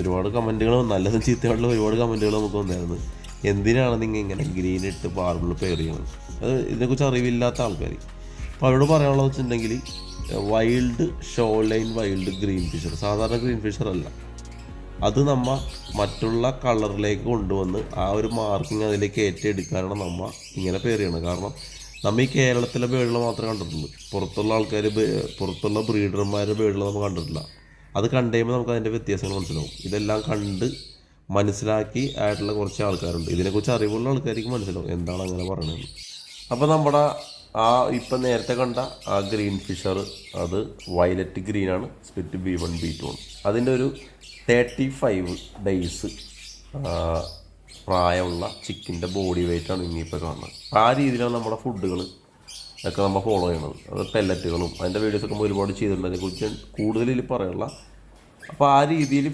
ഒരുപാട് കമൻറ്റുകൾ, നല്ലതും ചീത്തയായിട്ടുള്ള ഒരുപാട് കമൻറ്റുകൾ നമുക്ക് വന്നായിരുന്നു. എന്തിനാണ് നിങ്ങൾ ഇങ്ങനെ ഗ്രീൻ ഇട്ട് പാർബിൾ പെയർ ചെയ്യണം? അത് ഇതിനെക്കുറിച്ച് അറിവില്ലാത്ത ആൾക്കാർ. അപ്പോൾ അവരോട് പറയാനുള്ളത് വെച്ചിട്ടുണ്ടെങ്കിൽ, wild show line wild green fisher സാധാരണ ഗ്രീൻ ഫിഷർ അല്ല. അത് നമ്മൾ മറ്റുള്ള കളറിലേക്ക് കൊണ്ടുവന്ന് ആ ഒരു മാർക്കിങ് അതിലേക്ക് ഏറ്റെടുക്കാനാണ് നമ്മൾ ഇങ്ങനെ പെയർ ചെയ്യണം. കാരണം നമ്മൾ ഈ കേരളത്തിലെ ബേഡുകൾ മാത്രമേ കണ്ടിട്ടുള്ളൂ. പുറത്തുള്ള ആൾക്കാർ, പുറത്തുള്ള ബ്രീഡർമാരുടെ ബേഡുകൾ നമ്മൾ കണ്ടിട്ടില്ല. അത് കണ്ടു കഴിയുമ്പോൾ നമുക്ക് അതിൻ്റെ വ്യത്യാസങ്ങൾ മനസ്സിലാവും. ഇതെല്ലാം കണ്ട് മനസ്സിലാക്കി ആയിട്ടുള്ള കുറച്ച് ആൾക്കാരുണ്ട്. ഇതിനെക്കുറിച്ച് അറിവുള്ള ആൾക്കാർക്ക് മനസ്സിലാവും എന്താണ് അങ്ങനെ പറയുന്നത്. അപ്പോൾ നമ്മുടെ ആ ഇപ്പം നേരത്തെ കണ്ട ആ ഗ്രീൻ ഫിഷർ, അത് വയലറ്റ് ഗ്രീനാണ്, സ്പ്ലിറ്റ് B1 B2 ആണ്. അതിൻ്റെ ഒരു 35 ഡേയ്സ് പ്രായമുള്ള ചിക്കിൻ്റെ ബോഡി വെയ്റ്റാണ് ഇനിയിപ്പോൾ കാണുന്നത്. ആ രീതിയിലാണ് നമ്മുടെ ഫുഡുകൾ ഒക്കെ നമ്മൾ ഫോളോ ചെയ്യണത്. അത് പെല്ലറ്റുകളും അതിൻ്റെ വീഡിയോസൊക്കെ നമ്മൾ ഒരുപാട് ചെയ്തിട്ടുണ്ട്. അതിനെക്കുറിച്ച് കൂടുതൽ പറയാനുള്ള. അപ്പോൾ ആ രീതിയിൽ